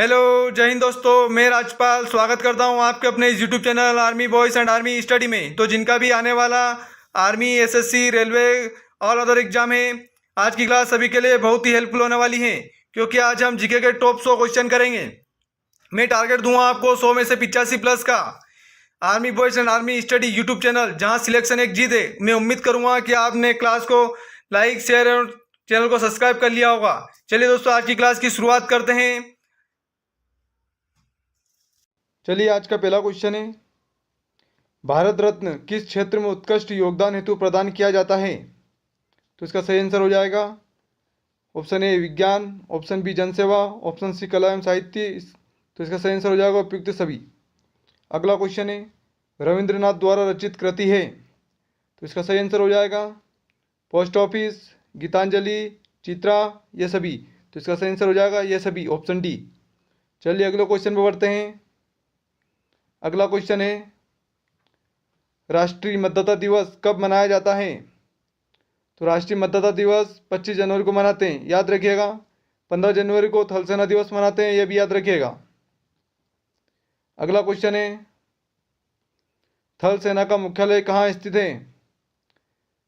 Hello, जय हिंद दोस्तों। मैं राजपाल स्वागत करता हूं आपके अपने इस YouTube channel army boys and army study में। तो जिनका भी आने वाला आर्मी, एसएससी, रेलवे और अदर एग्जाम है, आज की क्लास सभी के लिए बहुत ही हेल्पफुल होने वाली है, क्योंकि आज हम जीके के टॉप 100 क्वेश्चन करेंगे। मैं टारगेट दूंगा आपको 100 में से 85 प्लस का। Army boys and army study YouTube channel जहां सिलेक्शन एक जीत है। मैं उम्मीद करूंगा कि आपने क्लास को लाइक, शेयर और चैनल को सब्सक्राइब कर लिया होगा। चलिए दोस्तों, आज की क्लास की शुरुआत करते हैं। चलिए, आज का पहला क्वेश्चन है, भारत रत्न किस क्षेत्र में उत्कृष्ट योगदान हेतु प्रदान किया जाता है? तो इसका सही आंसर हो जाएगा ऑप्शन ए विज्ञान, ऑप्शन बी जनसेवा, ऑप्शन सी कला एवं साहित्य। तो इसका सही आंसर हो जाएगा उपयुक्त सभी। अगला क्वेश्चन है, रविंद्रनाथ द्वारा रचित कृति है? तो इसका सही आंसर हो जाएगा पोस्ट ऑफिस, गीतांजलि, चित्रा, ये सभी। तो इसका सही आंसर हो जाएगा ये सभी, ऑप्शन डी। चलिए अगले क्वेश्चन पर बढ़ते हैं। अगला क्वेश्चन है, राष्ट्रीय मतदाता दिवस कब मनाया जाता है? तो राष्ट्रीय मतदाता दिवस 25 जनवरी को मनाते हैं, याद रखिएगा। 15 जनवरी को थल सेना दिवस मनाते हैं, यह भी याद रखिएगा। अगला क्वेश्चन है, थल सेना का मुख्यालय कहाँ स्थित है?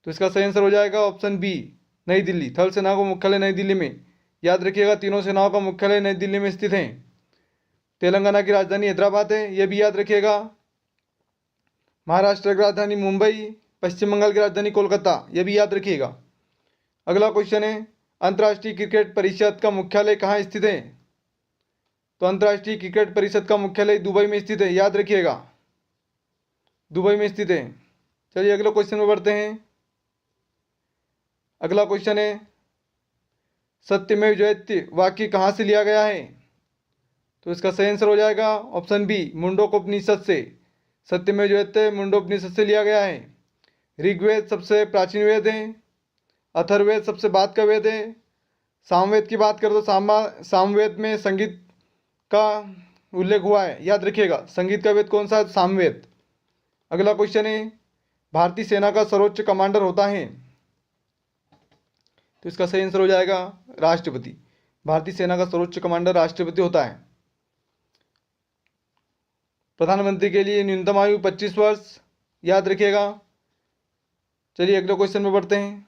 तो इसका सही आंसर हो जाएगा ऑप्शन बी, नई दिल्ली। थल सेना का मुख्यालय नई दिल्ली में, याद रखिएगा। तीनों सेनाओं का मुख्यालय नई दिल्ली में स्थित है। तेलंगाना की राजधानी हैदराबाद है, यह भी याद रखिएगा। महाराष्ट्र की राजधानी मुंबई, पश्चिम बंगाल की राजधानी कोलकाता, यह भी याद रखिएगा। अगला क्वेश्चन है, अंतर्राष्ट्रीय क्रिकेट परिषद का मुख्यालय कहाँ स्थित है? तो अंतर्राष्ट्रीय क्रिकेट परिषद का मुख्यालय दुबई में स्थित है, याद रखिएगा। दुबई में स्थित है। चलिए अगले क्वेश्चन में बढ़ते हैं। अगला क्वेश्चन है, सत्यमेव जयते वाक्य कहाँ से लिया गया है? तो इसका सही आंसर हो जाएगा ऑप्शन बी, मुंडकोपनिषद से। सत्यमेव जयते मुंडकोपनिषद से लिया गया है। ऋग्वेद सबसे प्राचीन वेद है। अथर्ववेद सबसे बाद का वेद है। सामवेद की बात करें तो सामवेद में संगीत का उल्लेख हुआ है, याद रखिएगा। संगीत का वेद कौन सा है? सामवेद। अगला क्वेश्चन है, भारतीय सेना का सर्वोच्च कमांडर होता है? तो इसका सही आंसर हो जाएगा राष्ट्रपति। भारतीय सेना का सर्वोच्च कमांडर राष्ट्रपति होता है। प्रधानमंत्री के लिए न्यूनतम आयु 25 वर्ष, याद रखिएगा। चलिए अगले क्वेश्चन में बढ़ते हैं।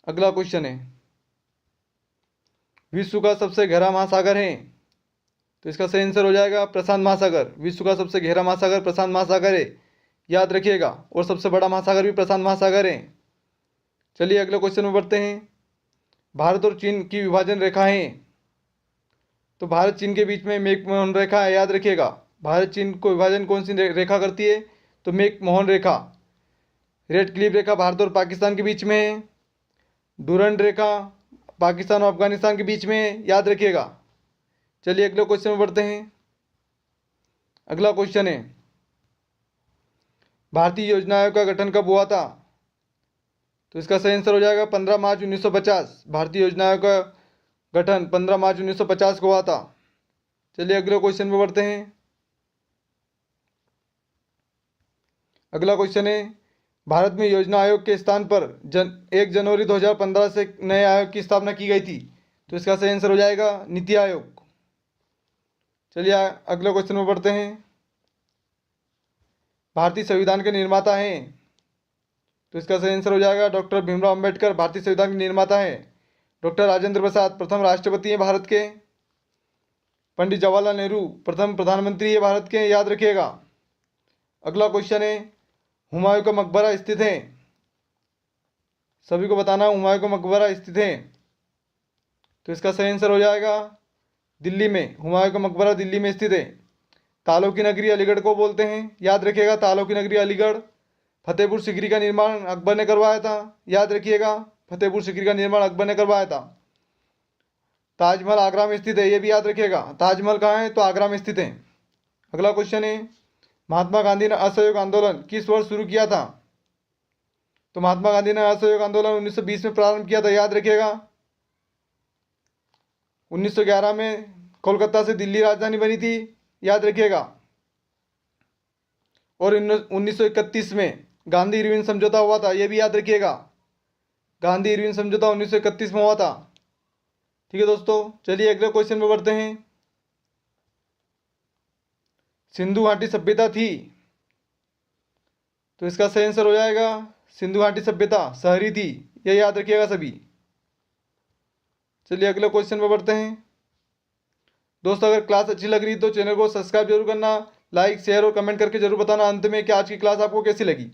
अगला क्वेश्चन है, विश्व का सबसे गहरा महासागर है? तो इसका सही आंसर हो जाएगा प्रशांत महासागर। विश्व का सबसे गहरा महासागर प्रशांत महासागर है, याद रखिएगा। और सबसे बड़ा महासागर भी प्रशांत महासागर है। चलिए अगले क्वेश्चन में बढ़ते हैं। भारत और चीन की विभाजन रेखा है? तो भारत चीन के बीच में मैक-मोहन रेखा है, याद रखिएगा। भारत चीन को विभाजन कौन सी रेखा करती है? तो मैक-मोहन रेखा। रेड क्लिफ रेखा भारत और पाकिस्तान के बीच में है। डूरंड रेखा पाकिस्तान और अफगानिस्तान के बीच में है, याद रखिएगा। चलिए अगले क्वेश्चन में बढ़ते हैं। अगला क्वेश्चन है, भारतीय योजना आयोग का गठन कब हुआ था? तो इसका सही आंसर हो जाएगा 15 मार्च 1950। भारतीय योजना आयोग का गठन 15 मार्च 1950 को हुआ था। चलिए अगले क्वेश्चन में बढ़ते हैं। अगला क्वेश्चन है, भारत में योजना आयोग के स्थान पर 1 जनवरी 2015 से नए आयोग की स्थापना की गई थी। तो इसका सही आंसर हो जाएगा नीति आयोग। चलिए अगले क्वेश्चन में बढ़ते हैं। भारतीय संविधान के निर्माता हैं? तो इसका सही आंसर हो जाएगा डॉक्टर भीमराव अंबेडकर भारतीय संविधान के निर्माता है। डॉक्टर राजेंद्र प्रसाद प्रथम राष्ट्रपति हैं भारत के। पंडित जवाहरलाल नेहरू प्रथम प्रधानमंत्री है भारत के, याद रखिएगा। अगला क्वेश्चन है, हुमायूं का मकबरा स्थित है? सभी को बताना हुमायूं का मकबरा स्थित है। तो इसका सही आंसर हो जाएगा दिल्ली में। हुमायूं का मकबरा दिल्ली में स्थित है। तालों की नगरी अलीगढ़ को बोलते हैं, याद रखिएगा। तालों की नगरी अलीगढ़। फतेहपुर सीकरी का निर्माण अकबर ने करवाया था, याद रखिएगा। फतेहपुर सीकरी का निर्माण अकबर ने करवाया था। ताजमहल आगरा में स्थित है, यह भी याद रखिएगा। ताजमहल कहाँ है? तो आगरा में स्थित है। अगला क्वेश्चन है, महात्मा गांधी ने असहयोग आंदोलन किस वर्ष शुरू किया था? तो महात्मा गांधी ने असहयोग आंदोलन 1920 में प्रारंभ किया था, याद रखिएगा। 1911 में कोलकाता से दिल्ली राजधानी बनी थी, याद रखिएगा। और 1931 में गांधी इरविन समझौता हुआ था, यह भी याद रखिएगा। गांधी इरविन समझौता 1931 में हुआ था। ठीक है दोस्तों, चलिए अगले क्वेश्चन में बढ़ते हैं। सिंधु घाटी सभ्यता थी, तो इसका सही आंसर हो जाएगा सिंधु घाटी सभ्यता शहरी थी, यह याद रखिएगा सभी। चलिए अगले क्वेश्चन में बढ़ते हैं। दोस्तों अगर क्लास अच्छी लग रही तो चैनल को सब्सक्राइब जरूर करना, लाइक शेयर और कमेंट करके जरूर बताना अंत में कि आज की क्लास आपको कैसी लगी।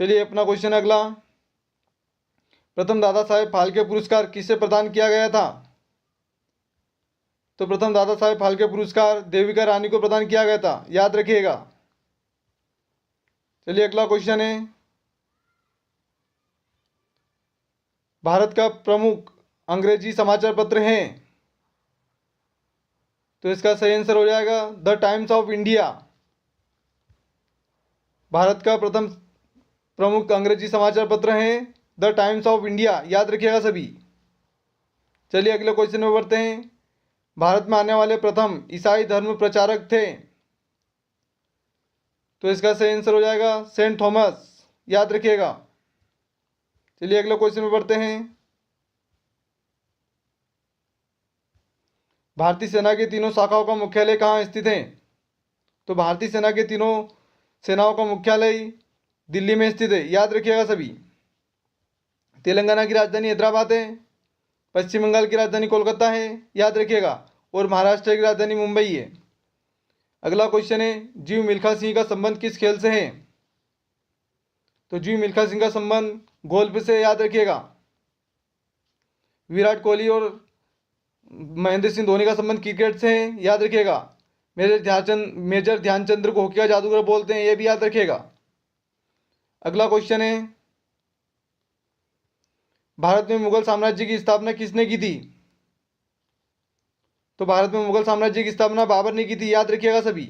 चलिए अपना क्वेश्चन अगला। प्रथम दादा साहेब फाल्के पुरस्कार किसे प्रदान किया गया था? तो प्रथम दादा साहेब फाल्के पुरस्कार देविका रानी को प्रदान किया गया था, याद रखिएगा। चलिए अगला क्वेश्चन है, भारत का प्रमुख अंग्रेजी समाचार पत्र है, तो इसका सही आंसर हो जाएगा the times of India. Bharat का प्रथम प्रमुख अंग्रेजी समाचार पत्र है द टाइम्स ऑफ इंडिया, याद रखिएगा सभी। चलिए अगले क्वेश्चन में बढ़ते हैं। भारत में आने वाले प्रथम ईसाई धर्म प्रचारक थे, तो इसका सही आंसर हो जाएगा सेंट थॉमस, याद रखिएगा। चलिए अगले क्वेश्चन में बढ़ते हैं। भारतीय सेना की तीनों शाखाओं का मुख्यालय कहाँ स्थित है? तो भारतीय सेना के तीनों सेनाओं का मुख्यालय दिल्ली में स्थित है, याद रखिएगा सभी। तेलंगाना की राजधानी हैदराबाद है, पश्चिम बंगाल की राजधानी कोलकाता है, याद रखिएगा, और महाराष्ट्र की राजधानी मुंबई है। अगला क्वेश्चन है, जीव मिल्खा सिंह का संबंध किस खेल से है? तो जीव मिल्खा सिंह का संबंध गोल्फ से, याद रखिएगा। विराट कोहली और महेंद्र सिंह धोनी का संबंध क्रिकेट से है, याद रखिएगा। मेजर ध्यानचंद्र को हॉकी का जादूगर बोलते हैं, यह भी याद रखिएगा। अगला क्वेश्चन है, भारत में मुगल साम्राज्य की स्थापना किसने की थी? तो भारत में मुगल साम्राज्य की स्थापना बाबर ने की थी, याद रखिएगा सभी।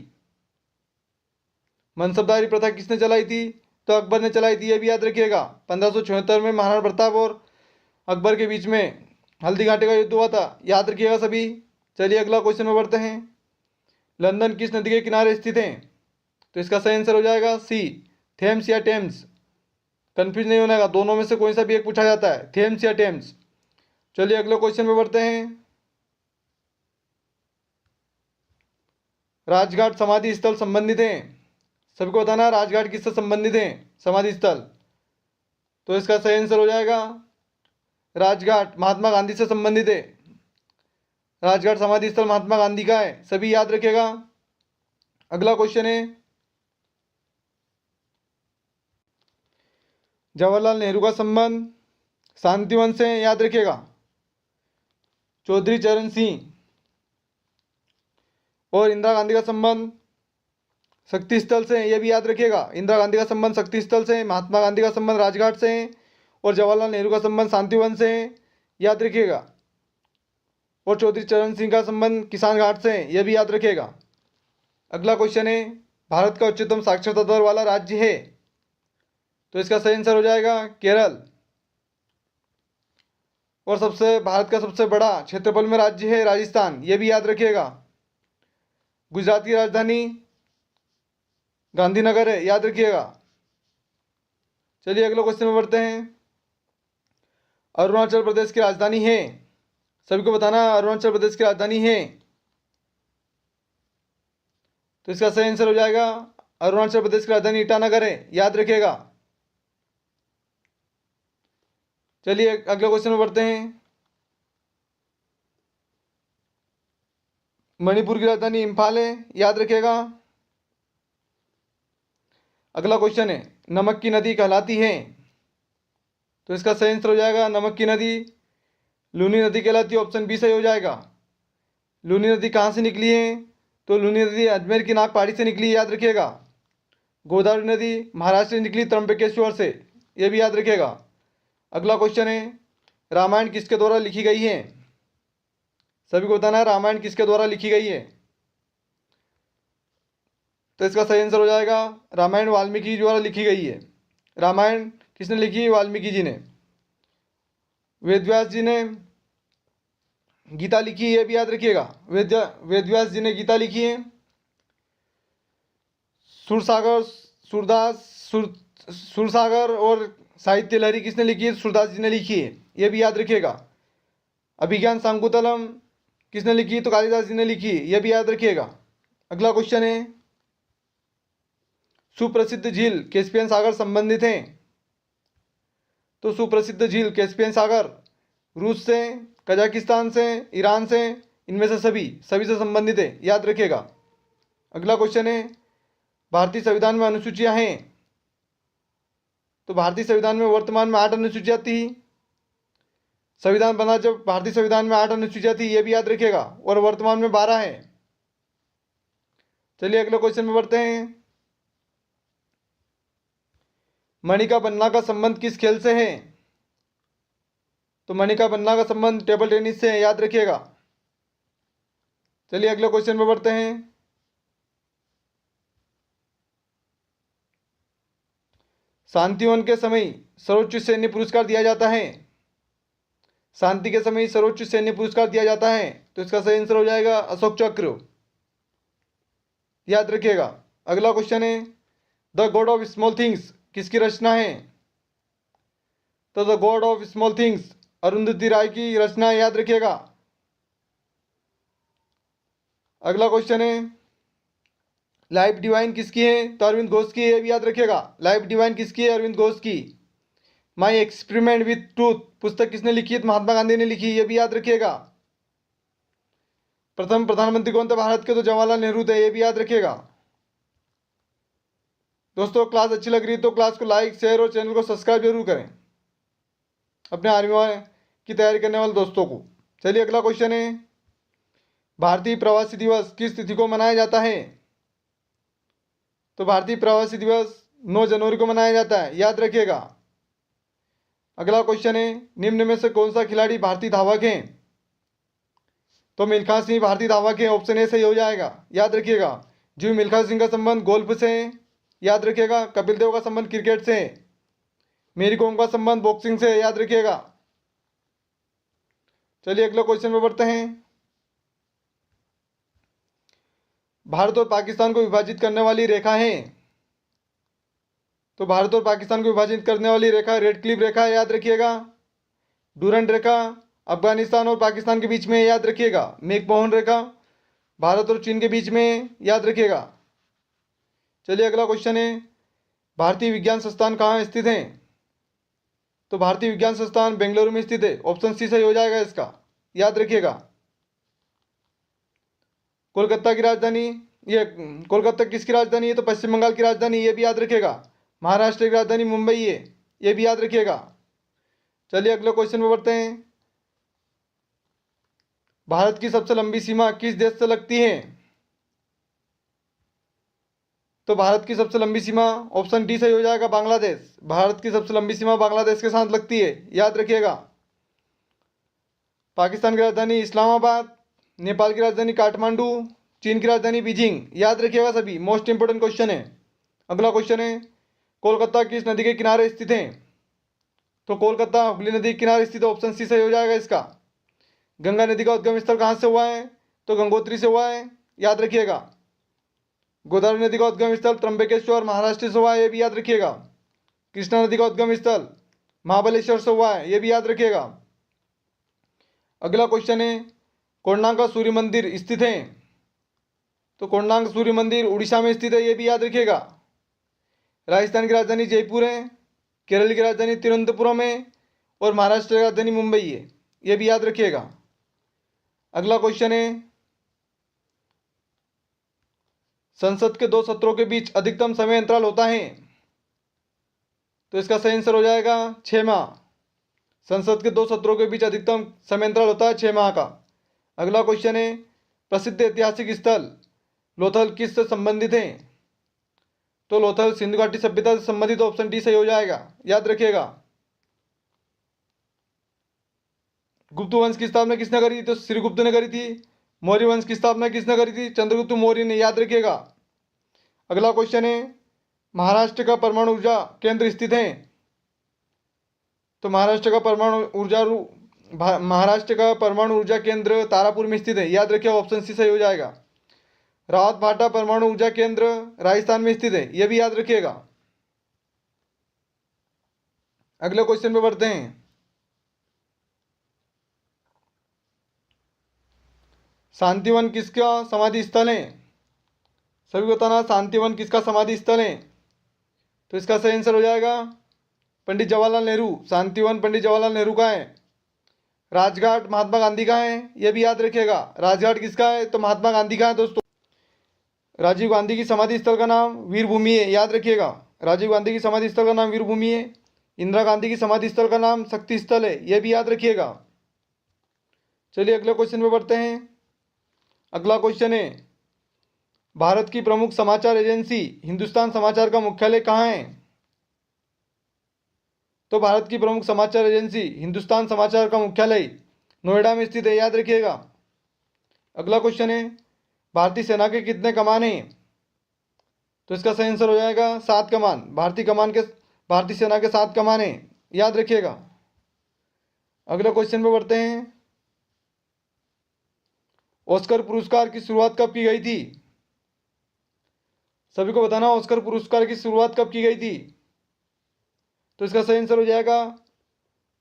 मनसबदारी प्रथा किसने चलाई थी? तो अकबर ने चलाई थी, यह भी याद रखिएगा। 1576 में महाराणा प्रताप और अकबर के बीच में हल्दी घाटी का युद्ध हुआ था, याद रखिएगा सभी। चलिए अगला क्वेश्चन में बढ़ते हैं। लंदन किस नदी के किनारे स्थित है? तो इसका सही आंसर हो जाएगा सी, थेम्स या टेम्स। कंफ्यूज नहीं होने का, दोनों में से कोई सा भी एक पूछा जाता है, थेम्स या टेम्स। चलिए अगले क्वेश्चन में बढ़ते हैं। राजघाट समाधि स्थल संबंधित है, सभी को बताना राजघाट किससे संबंधित है समाधि स्थल। तो इसका सही आंसर हो जाएगा राजघाट महात्मा गांधी से संबंधित है। राजघाट समाधि स्थल महात्मा गांधी का है, सभी याद रखिएगा। अगला क्वेश्चन है, जवाहरलाल नेहरू का संबंध शांतिवन से, याद रखिएगा। चौधरी चरण सिंह और इंदिरा गांधी का संबंध शक्ति स्थल से, यह भी याद रखिएगा। इंदिरा गांधी का संबंध शक्ति स्थल से, महात्मा गांधी का संबंध राजघाट से है, और जवाहरलाल नेहरू का संबंध शांतिवन से है, याद रखिएगा। और चौधरी चरण सिंह का संबंध किसान घाट से है, यह भी याद रखिएगा। अगला क्वेश्चन है, भारत का उच्चतम साक्षरता दर वाला राज्य है, तो इसका सही आंसर हो जाएगा केरल। और भारत का सबसे बड़ा क्षेत्रफल में राज्य है राजस्थान, यह भी याद रखिएगा। गुजरात की राजधानी गांधीनगर है, याद रखिएगा। चलिए अगले क्वेश्चन में बढ़ते हैं। अरुणाचल प्रदेश की राजधानी है, सभी को बताना अरुणाचल प्रदेश की राजधानी है, तो इसका सही आंसर हो जाएगा अरुणाचल प्रदेश की राजधानी ईटानगर है, याद रखिएगा। चलिए अगले क्वेश्चन में बढ़ते हैं। मणिपुर की राजधानी इम्फाल है, याद रखिएगा। अगला क्वेश्चन है, नमक की नदी कहलाती है, तो इसका सही आंसर हो जाएगा नमक की नदी लूनी नदी कहलाती है, ऑप्शन बी सही हो जाएगा। लूनी नदी कहाँ से निकली है? तो लूनी नदी अजमेर की नाग पहाड़ी से निकली है, याद रखिएगा। गोदावरी नदी महाराष्ट्र से निकली त्र्यंबकेश्वर से, यह भी याद रखिएगा। अगला क्वेश्चन है, रामायण किसके द्वारा लिखी गई है? सभी को बताना है रामायण किसके द्वारा लिखी गई है, तो इसका सही आंसर हो जाएगा रामायण वाल्मीकि द्वारा लिखी गई है। रामायण किसने लिखी? वाल्मीकि जी ने। वेदव्यास जी ने गीता लिखी है, यह भी याद रखिएगा। वेदव्यास जी ने गीता लिखी है। सुरसागर और साहित्य लहरी किसने लिखी है? सूरदास जी ने लिखी है, यह भी याद रखिएगा। अभिज्ञान शाकुंतलम किसने लिखी? तो कालिदास जी ने लिखी, यह भी याद रखिएगा। अगला क्वेश्चन है, सुप्रसिद्ध झील कैस्पियन सागर संबंधित है? तो सुप्रसिद्ध झील कैस्पियन सागर रूस से, कजाकिस्तान से, ईरान से, इनमें से सभी से संबंधित है, याद रखिएगा। अगला क्वेश्चन है, भारतीय संविधान में अनुसूचियां हैं? तो भारतीय संविधान में वर्तमान में 8 अनुसूचियां थी। संविधान बना जब भारतीय संविधान में 8 अनुसूचियां थी, यह भी याद रखिएगा, और वर्तमान में 12 है। चलिए अगले क्वेश्चन में बढ़ते हैं। मणि का बनना का संबंध किस खेल से है? तो मणि का बनना का संबंध टेबल टेनिस से है, याद रखिएगा। चलिए अगले क्वेश्चन में बढ़ते हैं। शांतिवन के समय सर्वोच्च सैन्य पुरस्कार दिया जाता है? शांति के समय सर्वोच्च सैन्य पुरस्कार दिया जाता है, तो इसका सही आंसर हो जाएगा अशोक चक्र, याद रखिएगा। अगला क्वेश्चन है, The God of Small Things किसकी रचना है? तो The God of Small Things Arundhati Roy की रचना है, याद रखिएगा। अगला क्वेश्चन है, लाइफ डिवाइन किसकी है? तो अरविंद घोष की है, ये भी याद रखिएगा। लाइफ डिवाइन किसकी है? अरविंद घोष की। माई एक्सपेरिमेंट विथ ट्रूथ पुस्तक किसने लिखी है? तो महात्मा गांधी ने लिखी, ये भी याद रखिएगा। प्रथम प्रधानमंत्री कौन थे भारत के? तो जवाहरलाल नेहरू थे, ये भी याद रखिएगा। दोस्तों क्लास अच्छी लग रही है तो क्लास को लाइक, शेयर और चैनल को सब्सक्राइब जरूर करें अपने आर्मी की तैयारी करने वाले दोस्तों को। चलिए अगला क्वेश्चन है, भारतीय प्रवासी दिवस किस तिथि को मनाया जाता है? तो भारतीय प्रवासी दिवस 9 जनवरी को मनाया जाता है, याद रखिएगा। अगला क्वेश्चन है, निम्न में से कौन सा खिलाड़ी भारतीय धावक है? तो मिल्खा सिंह भारतीय धावक है, ऑप्शन ए सही हो जाएगा, याद रखिएगा। जी मिल्खा सिंह का संबंध गोल्फ से है, याद रखिएगा। कपिल देव का संबंध क्रिकेट से है। मेरी कोम का संबंध बॉक्सिंग से है, याद रखिएगा। चलिए अगले क्वेश्चन में बढ़ते हैं। भारत और पाकिस्तान को विभाजित करने वाली रेखा है? तो भारत और पाकिस्तान को विभाजित करने वाली रेखा रेड क्लिफ रेखा है, याद रखिएगा। डूरंड रेखा अफगानिस्तान और पाकिस्तान के बीच में, याद रखिएगा। मैकमोहन रेखा भारत और चीन के बीच में, याद रखिएगा। चलिए अगला क्वेश्चन है, भारतीय विज्ञान संस्थान कहाँ स्थित है? तो भारतीय विज्ञान संस्थान बेंगलुरु में स्थित है, ऑप्शन सी सही हो जाएगा इसका, याद रखिएगा। कोलकाता की राजधानी, ये कोलकाता किसकी राजधानी है? तो पश्चिम बंगाल की राजधानी, ये भी याद रखिएगा। महाराष्ट्र की राजधानी मुंबई है, ये भी याद रखिएगा। चलिए अगले क्वेश्चन में बढ़ते हैं। भारत की सबसे लंबी सीमा किस देश से लगती है? तो भारत की सबसे लंबी सीमा ऑप्शन डी सही हो जाएगा, बांग्लादेश। भारत की सबसे लंबी सीमा बांग्लादेश के साथ लगती है, याद रखिएगा। पाकिस्तान की राजधानी इस्लामाबाद, नेपाल की राजधानी काठमांडू, चीन की राजधानी बीजिंग, याद रखिएगा सभी, मोस्ट इंपोर्टेंट क्वेश्चन है। अगला क्वेश्चन है, कोलकाता किस नदी के किनारे स्थित है? तो कोलकाता हुगली नदी के किनारे स्थित, ऑप्शन सी सही हो जाएगा इसका। गंगा नदी का उद्गम स्थल कहाँ से हुआ है? तो गंगोत्री से हुआ है, याद रखिएगा। गोदावरी नदी का उद्गम स्थल त्र्यंबकेश्वर महाराष्ट्र से हुआ है, ये भी याद रखिएगा। कृष्णा नदी का उद्गम स्थल महाबलेश्वर से हुआ है, ये भी याद रखिएगा। अगला क्वेश्चन है, कोणार्क का सूर्य मंदिर स्थित है? तो कोणार्क सूर्य मंदिर उड़ीसा में स्थित है, ये भी याद रखिएगा। राजस्थान की राजधानी जयपुर है, केरल की राजधानी तिरुवनंतपुरम है, और महाराष्ट्र की राजधानी मुंबई है, ये भी याद रखिएगा। अगला क्वेश्चन है, संसद के 2 सत्रों के बीच अधिकतम समय अंतराल होता है? तो इसका सही आंसर हो जाएगा 6 माह। संसद के 2 सत्रों के बीच अधिकतम समय अंतराल होता है 6 माह का। अगला क्वेश्चन है, प्रसिद्ध ऐतिहासिक स्थल लोथल किससे संबंधित है? तो लोथल सिंधु घाटी सभ्यता से संबंधित, ऑप्शन डी सही हो जाएगा, याद रखिएगा। गुप्त वंश की स्थापना किसने करी थी? तो श्रीगुप्त ने करी थी। मौर्य वंश की स्थापना किसने करी थी? चंद्रगुप्त मौर्य ने, याद रखिएगा। अगला क्वेश्चन है, महाराष्ट्र का परमाणु ऊर्जा केंद्र स्थित है? तो महाराष्ट्र का परमाणु ऊर्जा केंद्र तारापुर में स्थित है, याद रखिए, ऑप्शन सी सही हो जाएगा। रावत भाटा परमाणु ऊर्जा केंद्र राजस्थान में स्थित है, यह भी याद रखिएगा। अगले क्वेश्चन पे बढ़ते हैं। शांतिवन किसका समाधि स्थल है? सभी को बताना शांतिवन किसका समाधि स्थल है। तो इसका सही आंसर हो जाएगा पंडित जवाहरलाल नेहरू। शांतिवन पंडित जवाहरलाल नेहरू का है। राजघाट महात्मा गांधी का है, यह भी याद रखिएगा। राजघाट किसका है? तो महात्मा गांधी का है दोस्तों। राजीव गांधी की समाधि स्थल का नाम वीर भूमि है, याद रखिएगा। राजीव गांधी की समाधि स्थल का नाम वीर भूमि है। इंदिरा गांधी की समाधि स्थल का नाम शक्ति स्थल है, यह भी याद रखिएगा। चलिए अगले क्वेश्चन पे बढ़ते हैं। अगला क्वेश्चन है, भारत की प्रमुख समाचार एजेंसी हिंदुस्तान समाचार का मुख्यालय कहाँ है? तो भारत की प्रमुख समाचार एजेंसी हिंदुस्तान समाचार का मुख्यालय नोएडा में स्थित है, याद रखिएगा। अगला क्वेश्चन है, भारतीय सेना के कितने कमान हैं? तो इसका सही आंसर हो जाएगा 7 कमान। भारतीय सेना के 7 कमान हैं, याद रखिएगा। अगले क्वेश्चन पे बढ़ते हैं। ऑस्कर पुरस्कार की शुरुआत कब की गई थी? सभी को बताना ऑस्कर पुरस्कार की शुरुआत कब की गई थी। तो इसका सही आंसर हो जाएगा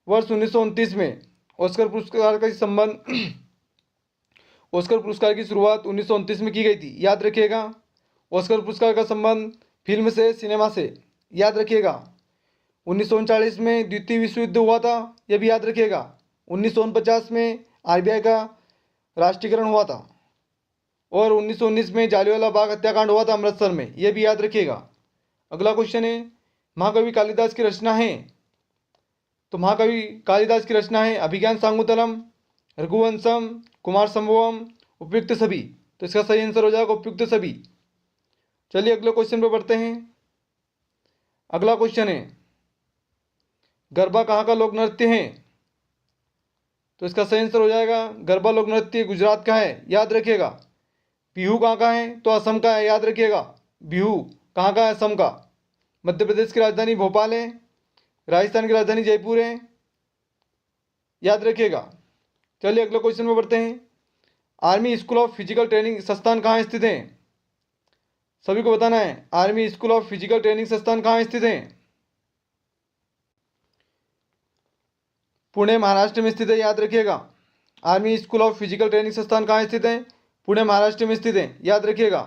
वर्ष 1929 में। ऑस्कर पुरस्कार का संबंध ऑस्कर पुरस्कार की शुरुआत 1929 में की गई थी, याद रखिएगा। ऑस्कर पुरस्कार का संबंध फिल्म से, सिनेमा से, याद रखिएगा। 1939 में द्वितीय विश्व युद्ध हुआ था, यह भी याद रखिएगा। 1949 में आरबीआई का राष्ट्रीयकरण हुआ था और 1919 में जालियांवाला बाग हत्याकांड हुआ था अमृतसर में, यह भी याद रखिएगा। अगला क्वेश्चन है, महाकवि कालिदास की रचना है? तो महाकवि कालिदास की रचना है अभिज्ञान शाकुंतलम, रघुवंशम, कुमार संभवम, उपयुक्त सभी। तो इसका सही आंसर हो जाएगा उपयुक्त सभी। चलिए अगले क्वेश्चन पे बढ़ते हैं। अगला क्वेश्चन है, गरबा कहाँ का लोक नृत्य है? तो इसका सही आंसर हो जाएगा गरबा लोक नृत्य गुजरात का है, याद रखिएगा। बिहू कहाँ का है? तो असम का है, याद रखिएगा। बिहू कहाँ का है? असम का। मध्य प्रदेश की राजधानी भोपाल है। राजस्थान की राजधानी जयपुर है, याद रखिएगा। चलिए अगले क्वेश्चन में बढ़ते हैं। Army school of physical training संस्थान कहाँ स्थित है? सभी को बताना है army school of physical training संस्थान कहाँ स्थित है? पुणे महाराष्ट्र में स्थित है, याद रखिएगा। Army school of physical training संस्थान कहाँ स्थित है? पुणे महाराष्ट्र में स्थित है, याद रखिएगा।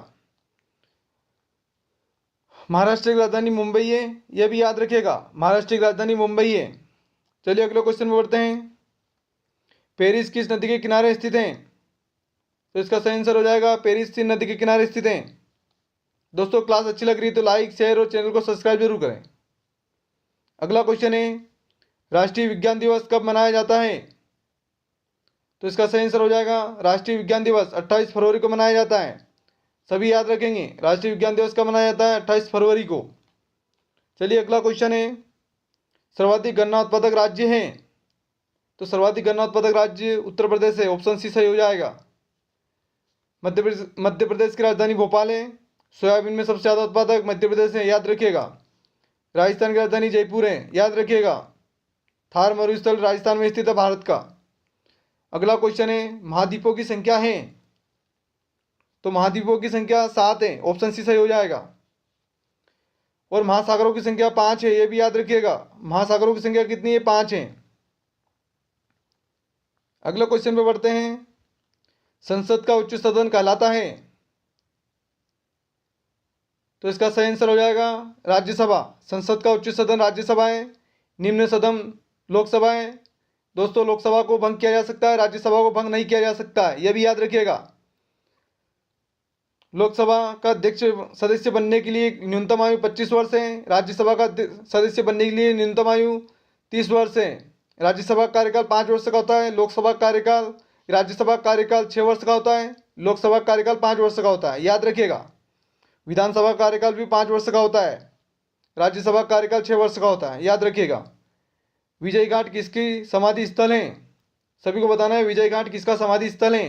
महाराष्ट्र की राजधानी मुंबई है, यह भी याद रखिएगा। महाराष्ट्र की राजधानी मुंबई है। चलिए अगले क्वेश्चन में बढ़ते हैं। पेरिस किस नदी के किनारे स्थित है? तो इसका सही आंसर हो जाएगा पेरिस सीन नदी के किनारे स्थित है। दोस्तों क्लास अच्छी लग रही है तो लाइक, शेयर और चैनल को सब्सक्राइब जरूर करें। अगला क्वेश्चन है, राष्ट्रीय विज्ञान दिवस कब मनाया जाता है? तो इसका सही आंसर हो जाएगा राष्ट्रीय विज्ञान दिवस 28 फरवरी को मनाया जाता है। सभी याद रखेंगे राष्ट्रीय विज्ञान दिवस कब मनाया जाता है? 28 फरवरी को। चलिए अगला क्वेश्चन है, सर्वाधिक गन्ना उत्पादक राज्य है? तो सर्वाधिक गन्ना उत्पादक राज्य उत्तर प्रदेश है, ऑप्शन सी सही हो जाएगा। मध्य प्रदेश की राजधानी भोपाल है। सोयाबीन में सबसे ज़्यादा उत्पादक मध्य प्रदेश है, याद रखिएगा। राजस्थान की राजधानी जयपुर है, याद रखिएगा। थार मरुस्थल राजस्थान में स्थित है भारत का। अगला क्वेश्चन है, महाद्वीपों की संख्या है? तो महाद्वीपों की संख्या 7 है, ऑप्शन सी सही हो जाएगा। और महासागरों की संख्या 5 है, यह भी याद रखिएगा। महासागरों की संख्या कितनी है? 5 है। अगले क्वेश्चन पे बढ़ते हैं। संसद का उच्च सदन कहलाता है? तो इसका सही आंसर हो जाएगा राज्यसभा। संसद का उच्च सदन राज्यसभा है। निम्न सदन लोकसभा है। दोस्तों लोकसभा को भंग किया जा सकता है, राज्यसभा को भंग नहीं किया जा सकता है, यह भी याद रखिएगा। लोकसभा का अध्यक्ष सदस्य बनने के लिए न्यूनतम आयु 25 वर्ष है। राज्यसभा का सदस्य बनने के लिए न्यूनतम आयु 30 वर्ष है। राज्यसभा का कार्यकाल 5 वर्ष का होता है। लोकसभा कार्यकाल राज्यसभा कार्यकाल 6 वर्ष का होता है। लोकसभा कार्यकाल 5 वर्ष का होता है, याद रखिएगा। विधानसभा कार्यकाल भी 5 वर्ष का होता है। राज्यसभा कार्यकाल 6 वर्ष का होता है, याद रखिएगा। विजय घाट किसकी समाधि स्थल है? सभी को बताना है विजय घाट किसका समाधि स्थल है।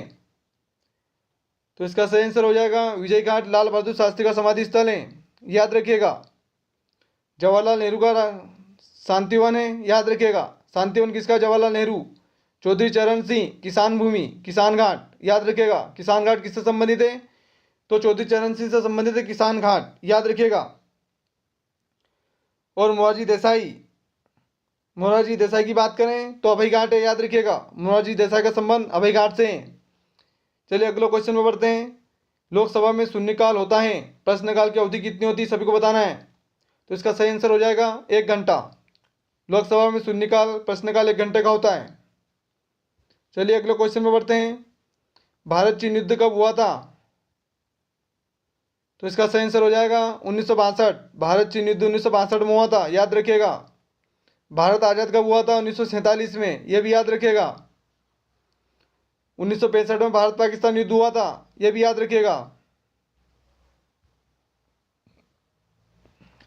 तो इसका सही आंसर हो जाएगा विजय घाट लाल बहादुर शास्त्री का समाधि स्थल है, याद रखिएगा। जवाहरलाल नेहरू का शांतिवन है, याद रखिएगा। शांतिवन किसका? जवाहरलाल नेहरू। चौधरी चरण सिंह किसान भूमि, किसान घाट, याद रखिएगा। किसान घाट किससे संबंधित है? तो चौधरी चरण सिंह से संबंधित है किसान घाट, याद रखिएगा। और मोरारजी देसाई की बात करें तो अभय घाट है, याद रखिएगा। मोरारजी देसाई का संबंध अभय घाट से है। चलिए अगले क्वेश्चन में बढ़ते हैं। लोकसभा में शून्यकाल होता है, प्रश्नकाल की अवधि कितनी होती है, सभी को बताना है। तो इसका सही आंसर हो जाएगा 1 घंटा। लोकसभा में शून्यकाल प्रश्नकाल 1 घंटे का होता है। चलिए अगले क्वेश्चन में बढ़ते हैं। भारत चीन युद्ध कब हुआ था? तो इसका सही आंसर हो जाएगा 1962। भारत चीन युद्ध 1962 में हुआ था, याद रखिएगा। भारत आज़ाद कब हुआ था? 1947 में, यह भी याद रखिएगा। 1965 में भारत पाकिस्तान युद्ध हुआ था, यह भी याद रखिएगा।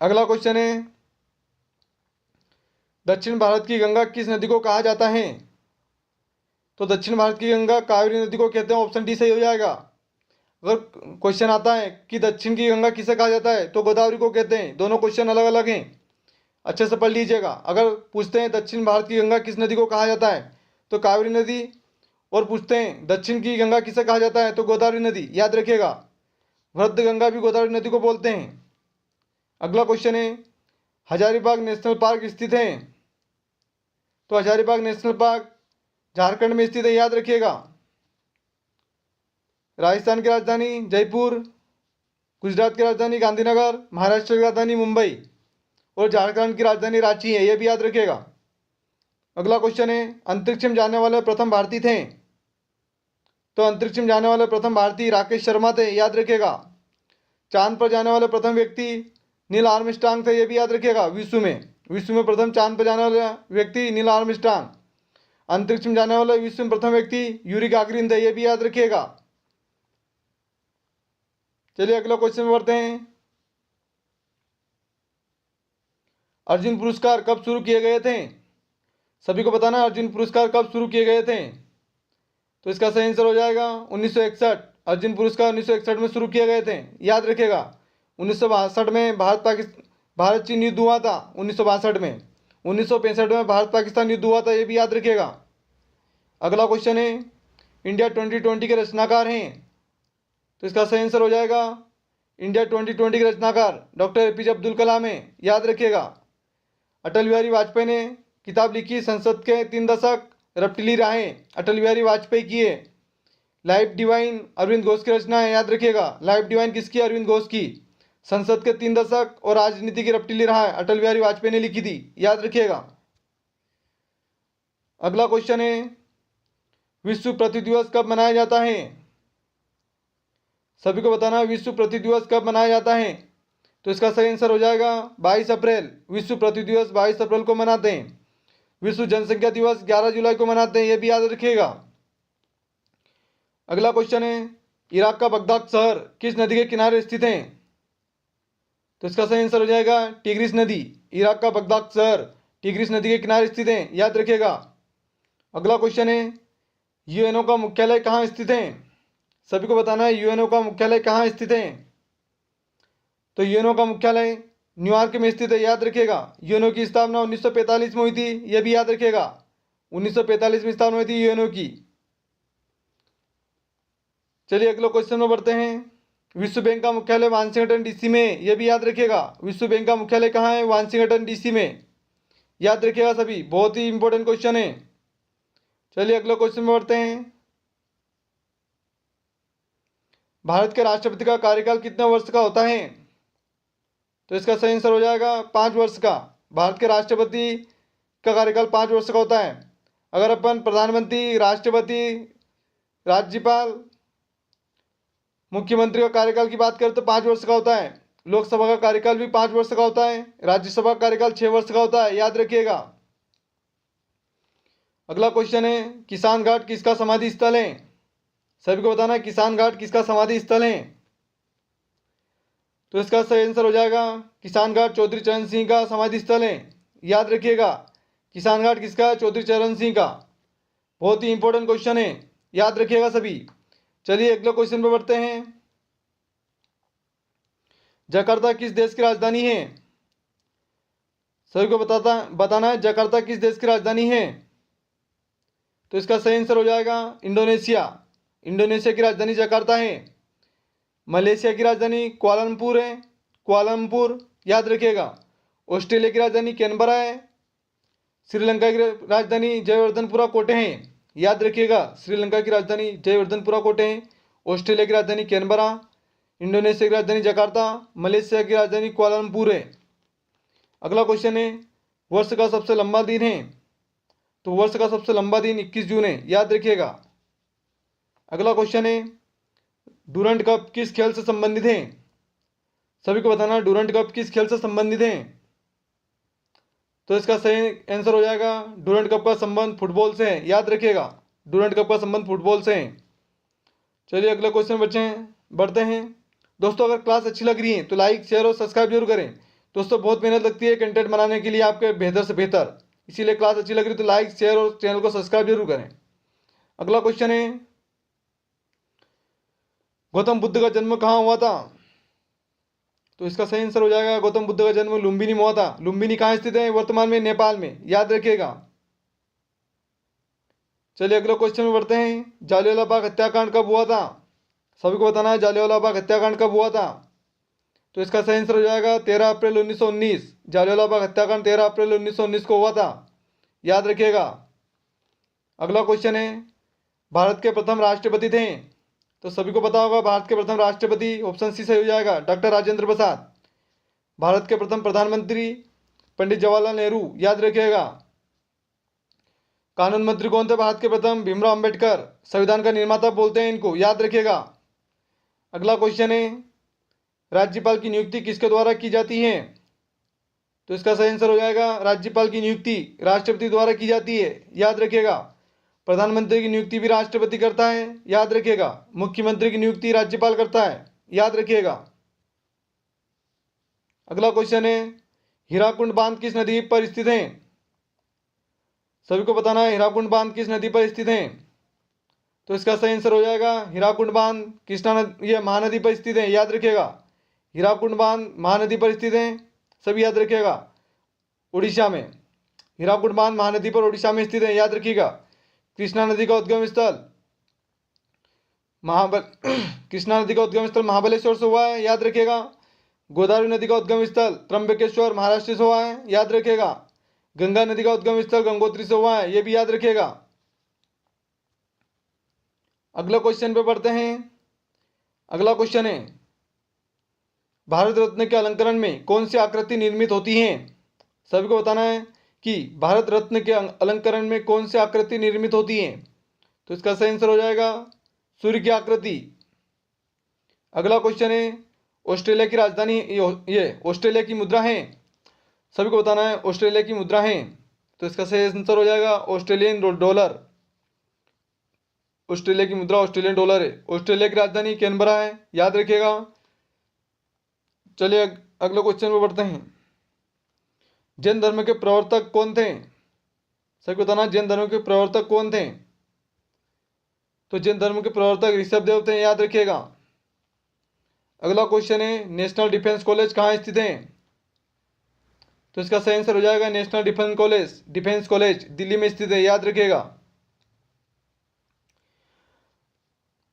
अगला क्वेश्चन है, दक्षिण भारत की गंगा किस नदी को कहा जाता है? तो दक्षिण भारत की गंगा कावेरी नदी को कहते हैं, ऑप्शन डी सही हो जाएगा। अगर क्वेश्चन आता है कि दक्षिण की गंगा किसे कहा जाता है, तो गोदावरी को कहते हैं। दोनों क्वेश्चन अलग अलग हैं, अच्छे से पढ़ लीजिएगा। अगर पूछते हैं दक्षिण भारत की गंगा किस नदी को कहा जाता है, तो कावेरी नदी, और पूछते हैं दक्षिण की गंगा किसे कहा जाता है, तो गोदावरी नदी, याद रखिएगा। वृद्ध गंगा भी गोदावरी नदी को बोलते हैं। अगला क्वेश्चन है, हजारीबाग नेशनल पार्क स्थित है? तो हजारीबाग नेशनल पार्क झारखंड में स्थित है, याद रखिएगा। राजस्थान की राजधानी जयपुर, गुजरात की राजधानी गांधीनगर, महाराष्ट्र की राजधानी मुंबई और झारखंड की राजधानी रांची है, यह भी याद रखिएगा। अगला क्वेश्चन है, अंतरिक्ष में जाने वाले प्रथम भारतीय थे? तो अंतरिक्ष में जाने वाले प्रथम भारतीय राकेश शर्मा थे, याद रखिएगा। चांद पर जाने वाले प्रथम व्यक्ति नील आर्मस्ट्रांग थे, यह भी याद रखिएगा। विश्व में प्रथम चांद पर जाने वाला व्यक्ति नील आर्मस्ट्रांग। अंतरिक्ष में जाने वाले विश्व में प्रथम व्यक्ति यूरी गागरिन थे, यह भी याद रखिएगा। चलिए अगला क्वेश्चन में बढ़ते हैं। अर्जुन पुरस्कार कब शुरू किए गए थे? सभी को बताना अर्जुन पुरस्कार कब शुरू किए गए थे। तो इसका सही आंसर हो जाएगा 1961। अर्जुन पुरस्कार 1961 में शुरू किए गए थे, याद रखिएगा। 1962 में भारत चीन युद्ध हुआ था, 1962 में। 1965 में भारत पाकिस्तान युद्ध हुआ था, ये भी याद रखिएगा। अगला क्वेश्चन है, इंडिया 2020 के रचनाकार हैं? तो इसका सही आंसर हो जाएगा इंडिया 2020 के रचनाकार डॉक्टर एपीजे अब्दुल कलाम है, याद रखिएगा। अटल बिहारी वाजपेयी ने किताब लिखी, संसद के 3 दशक, रपटली राहें, अटल बिहारी वाजपेयी की है। लाइफ डिवाइन अरविंद घोष की रचना है, याद रखिएगा। लाइफ डिवाइन किसकी? अरविंद घोष की। संसद के 3 दशक और राजनीति की रपटली राहें अटल बिहारी वाजपेयी ने लिखी थी, याद रखिएगा। अगला क्वेश्चन है, विश्व पृथ्वी दिवस कब मनाया जाता है? सभी को बताना विश्व पृथ्वी दिवस कब मनाया जाता है। तो इसका सही आंसर हो जाएगा 22 अप्रैल। विश्व पृथ्वी दिवस 22 अप्रैल को मनाते हैं। विश्व जनसंख्या दिवस 11 जुलाई को मनाते हैं, यह भी याद रखिएगा। अगला क्वेश्चन है, इराक का बगदाद शहर किस नदी के किनारे स्थित है? तो इसका सही आंसर हो जाएगा टिग्रिस नदी। इराक का बगदाद शहर टिग्रिस नदी के किनारे स्थित है, याद रखिएगा। अगला क्वेश्चन है, यूएनओ का मुख्यालय कहाँ स्थित है? सभी को बताना है यूएनओ का मुख्यालय कहाँ स्थित है। तो यूएनओ का मुख्यालय न्यूयॉर्क में स्थित है, याद रखिएगा। यूएनओ की स्थापना 1945 में हुई थी, यह भी याद रखिएगा। 1945 में स्थापना हुई थी यूएनओ की। चलिए अगले क्वेश्चन में बढ़ते हैं। विश्व बैंक का मुख्यालय वाशिंगटन डीसी में, यह भी याद रखिएगा। विश्व बैंक का मुख्यालय कहाँ है? वाशिंगटन डीसी में, याद रखिएगा सभी, बहुत ही इंपॉर्टेंट क्वेश्चन है। चलिए अगले क्वेश्चन में बढ़ते हैं। भारत के राष्ट्रपति का कार्यकाल कितने वर्ष का होता है? तो इसका सही आंसर हो जाएगा 5 वर्ष का। भारत के राष्ट्रपति का कार्यकाल 5 वर्ष का होता है। अगर अपन प्रधानमंत्री, राष्ट्रपति, राज्यपाल, मुख्यमंत्री का कार्यकाल की बात करें तो 5 वर्ष का होता है। लोकसभा का कार्यकाल भी 5 वर्ष का होता है। राज्यसभा का कार्यकाल 6 वर्ष का होता है, याद रखिएगा। अगला क्वेश्चन है, किसान घाट किसका समाधि स्थल है? सभी को बताना किसान घाट किसका समाधि स्थल है। तो इसका सही आंसर हो जाएगा किसान घाट चौधरी चरण सिंह का समाधि स्थल है, याद रखिएगा। किसान घाट किसका? चौधरी चरण सिंह का। बहुत ही इंपॉर्टेंट क्वेश्चन है, याद रखिएगा सभी। चलिए अगले क्वेश्चन पर बढ़ते हैं। जकार्ता किस देश की राजधानी है? सभी को बताना है जकार्ता किस देश की राजधानी है। तो इसका सही आंसर हो जाएगा इंडोनेशिया। इंडोनेशिया की राजधानी जकार्ता है। मलेशिया की राजधानी कुआलालंपुर है, कुआलालंपुर, याद रखिएगा। ऑस्ट्रेलिया की राजधानी कैनबरा है। श्रीलंका की राजधानी जयवर्धनपुरा कोटे हैं, याद रखिएगा। श्रीलंका की राजधानी जयवर्धनपुरा कोटे है। ऑस्ट्रेलिया की राजधानी कैनबरा। इंडोनेशिया की राजधानी जकार्ता। मलेशिया की राजधानी कुआलालंपुर है। अगला क्वेश्चन है, वर्ष का सबसे लंबा दिन है। तो वर्ष का सबसे लंबा दिन 21 जून है, याद रखिएगा। अगला क्वेश्चन है, डूरंट कप किस खेल से संबंधित है। सभी को बताना डूरंट कप किस खेल से संबंधित है। तो इसका सही आंसर हो जाएगा, डूरंट कप का संबंध फुटबॉल से है, याद रखिएगा। डूरंट कप का संबंध फुटबॉल से है। चलिए अगला क्वेश्चन बढ़ते हैं। दोस्तों अगर क्लास अच्छी लग रही है तो लाइक शेयर और सब्सक्राइब जरूर करें। दोस्तों बहुत मेहनत लगती है कंटेंट बनाने के लिए आपके बेहतर से बेहतर, इसीलिए क्लास अच्छी लग रही है तो लाइक शेयर और चैनल को सब्सक्राइब जरूर करें। अगला क्वेश्चन है, गौतम बुद्ध का जन्म कहाँ हुआ था। तो इसका सही आंसर हो जाएगा, गौतम बुद्ध का जन्म लुम्बिनी में हुआ था। लुम्बिनी कहाँ स्थित है, वर्तमान में नेपाल में, याद रखिएगा। चलिए अगले क्वेश्चन में बढ़ते हैं, जालियांवाला बाग हत्याकांड कब हुआ था। सभी को बताना है जालियांवाला बाग हत्याकांड कब हुआ था। तो इसका सही आंसर हो जाएगा 13 अप्रैल 1919। जालियांवाला बाग हत्याकांड 13 अप्रैल 1919 को हुआ था, याद रखिएगा। अगला क्वेश्चन है, भारत के प्रथम राष्ट्रपति थे। तो सभी को पता होगा भारत के प्रथम राष्ट्रपति ऑप्शन सी सही हो जाएगा, डॉक्टर राजेंद्र प्रसाद। भारत के प्रथम प्रधानमंत्री पंडित जवाहरलाल नेहरू, याद रखिएगा। कानून मंत्री कौन थे भारत के प्रथम, भीमराव अंबेडकर। संविधान का निर्माता बोलते हैं इनको, याद रखिएगा। अगला क्वेश्चन है, राज्यपाल की नियुक्ति किसके द्वारा की जाती है। तो इसका सही आंसर हो जाएगा, राज्यपाल की नियुक्ति राष्ट्रपति द्वारा की जाती है, याद रखिएगा। प्रधानमंत्री की नियुक्ति भी राष्ट्रपति करता है, याद रखिएगा। मुख्यमंत्री की नियुक्ति राज्यपाल करता है, याद रखिएगा। अगला क्वेश्चन है, हीराकुंड बांध किस नदी पर स्थित है। सभी को बताना है हीराकुंड बांध किस नदी पर स्थित है। तो इसका सही आंसर हो जाएगा, हीराकुंड बांध कृष्णा नदी, ये महानदी पर स्थित है, याद रखिएगा। हीराकुंड बांध महानदी पर स्थित है, सभी याद रखिएगा, उड़ीसा में। हीराकुंड बांध महानदी पर उड़ीसा में स्थित है, याद रखिएगा। कृष्णा नदी का उद्गम स्थल कृष्णा नदी का उद्गम स्थल महाबलेश्वर से हुआ है, याद रखिएगा। गोदावरी नदी का उद्गम स्थल त्र्यंबकेश्वर महाराष्ट्र से हुआ है, याद रखिएगा। गंगा नदी का उद्गम स्थल गंगोत्री से हुआ है, यह भी याद रखिएगा। अगला क्वेश्चन पे बढ़ते हैं। अगला क्वेश्चन है, भारत रत्न के अलंकरण में कौन सी आकृति निर्मित होती है। सभी को बताना है कि भारत रत्न के अलंकरण में कौन सी आकृति निर्मित होती है। तो इसका सही आंसर हो जाएगा, सूर्य की आकृति। अगला क्वेश्चन है, ऑस्ट्रेलिया की राजधानी ये ऑस्ट्रेलिया की मुद्रा है। सभी को बताना है ऑस्ट्रेलिया की मुद्रा है। तो इसका सही आंसर हो जाएगा ऑस्ट्रेलियन डॉलर। ऑस्ट्रेलिया की मुद्रा ऑस्ट्रेलियन डॉलर है। ऑस्ट्रेलिया की राजधानी कैनबरा है, याद रखिएगा। चलिए अगले क्वेश्चन पे बढ़ते हैं। जैन धर्म के प्रवर्तक कौन थे। सभी को बताना जैन धर्म के प्रवर्तक कौन थे। तो जैन धर्म के प्रवर्तक ऋषभदेव थे, याद रखिएगा। अगला क्वेश्चन है, नेशनल डिफेंस कॉलेज कहाँ स्थित है। तो इसका सही आंसर हो जाएगा नेशनल डिफेंस कॉलेज दिल्ली में स्थित है, याद रखिएगा।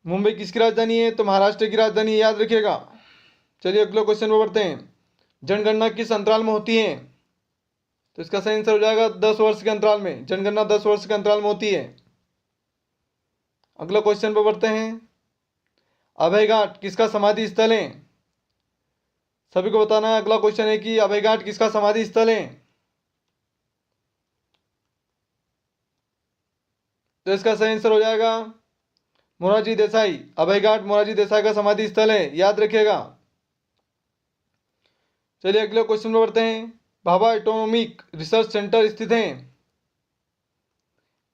मुंबई किसकी राजधानी है। तो महाराष्ट्र की राजधानी, याद रखिएगा। चलिए अगले क्वेश्चन पर बढ़ते हैं। जनगणना किस अंतराल में होती है। तो इसका सही आंसर हो जाएगा 10 वर्ष के अंतराल में। जनगणना 10 वर्ष के अंतराल में होती है। अगला क्वेश्चन पर बढ़ते हैं। अभय घाट किसका समाधि स्थल है। सभी को बताना है। अगला क्वेश्चन है कि अभय घाट किसका समाधि स्थल है। तो इसका सही आंसर हो जाएगा मोरारजी देसाई। अभय घाट मोरारजी देसाई का समाधि स्थल है, याद रखिएगा। चलिए अगले क्वेश्चन पर बढ़ते हैं। भाभा एटोनॉमिक रिसर्च सेंटर स्थित है।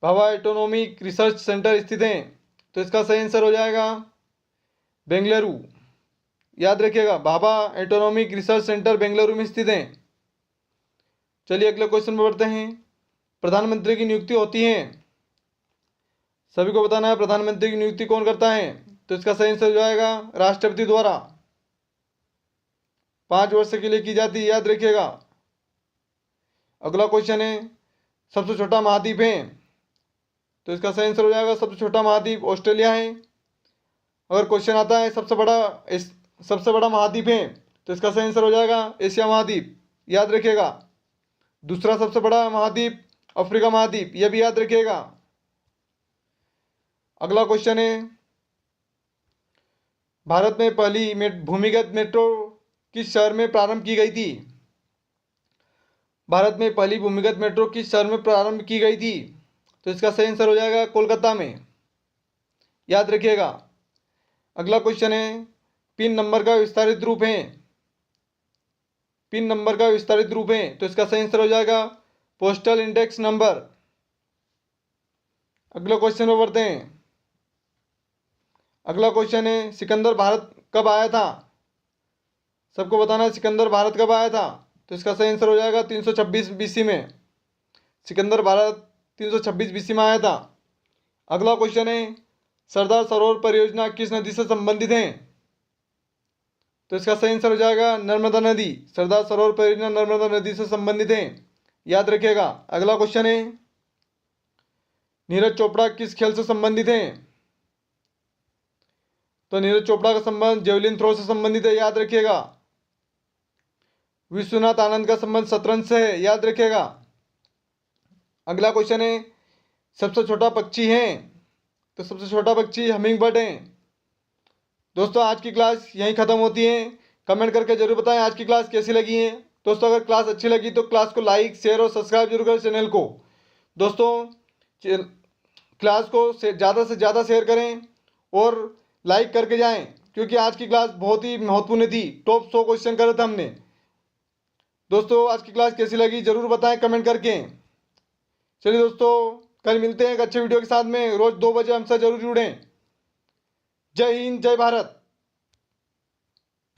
भाभा एटोनॉमिक रिसर्च सेंटर स्थित है। तो इसका सही आंसर हो जाएगा बेंगलुरु, याद रखिएगा। Bhabha autonomic research centre Bengaluru में स्थित है। चलिए अगले क्वेश्चन पर बढ़ते हैं। प्रधानमंत्री की नियुक्ति होती है। सभी को बताना है प्रधानमंत्री की नियुक्ति कौन करता है। तो इसका सही आंसर हो जाएगा राष्ट्रपति द्वारा। 5 वर्ष के लिए की जाती है, याद रखिएगा। अगला क्वेश्चन है, सबसे छोटा महाद्वीप है। तो इसका सही आंसर हो जाएगा सबसे छोटा महाद्वीप ऑस्ट्रेलिया है। अगर क्वेश्चन आता है सबसे बड़ा महाद्वीप है, तो इसका सही आंसर हो जाएगा एशिया महाद्वीप, याद रखिएगा। दूसरा सबसे बड़ा महाद्वीप अफ्रीका महाद्वीप, यह भी याद रखिएगा। अगला क्वेश्चन है, भारत में पहली भूमिगत मेट्रो किस शहर में प्रारंभ की गई थी? भारत में पहली भूमिगत मेट्रो किस शहर में प्रारंभ की गई थी? तो इसका सही आंसर हो जाएगा कोलकाता में, याद रखिएगा। अगला क्वेश्चन है, पिन नंबर का विस्तारित रूप है। पिन नंबर का विस्तारित रूप है, तो इसका सही आंसर हो जाएगा पोस्टल इंडेक्स नंबर। अगले क्वेश्चन में बढ़ते हैं। अगला क्वेश्चन है, सिकंदर भारत कब आया था? सबको बताना है सिकंदर भारत कब आया था। तो इसका सही आंसर हो जाएगा 326 बीसी में। सिकंदर भारत 326 बीसी में आया था। अगला क्वेश्चन है, सरदार सरोवर परियोजना किस नदी से संबंधित है? तो इसका सही आंसर हो जाएगा नर्मदा नदी। सरदार सरोवर परियोजना नर्मदा नदी से संबंधित है, याद रखिएगा। अगला क्वेश्चन है, नीरज चोपड़ा किस खेल से संबंधित है? तो नीरज चोपड़ा का संबंध जेवलिन थ्रो से संबंधित है, याद रखिएगा। विश्वनाथ आनंद का संबंध शतरंज से है, याद रखिएगा। अगला क्वेश्चन है, सबसे छोटा पक्षी है? तो सबसे छोटा पक्षी हमिंग बर्ड है। दोस्तों आज की क्लास यहीं ख़त्म होती है। कमेंट करके जरूर बताएं आज की क्लास कैसी लगी है। दोस्तों अगर क्लास अच्छी लगी तो क्लास को लाइक शेयर और सब्सक्राइब जरूर करें चैनल को। दोस्तों क्लास को ज़्यादा से ज़्यादा शेयर करें और लाइक करके जाएं, क्योंकि आज की क्लास बहुत ही महत्वपूर्ण थी। टॉप 100 क्वेश्चन करे थे हमने। दोस्तों आज की क्लास कैसी लगी जरूर बताएं कमेंट करके। चलिए दोस्तों, कल मिलते हैं एक अच्छे वीडियो के साथ में। रोज़ 2 बजे हमसे जरूर जुड़ें। जय हिंद, जय भारत।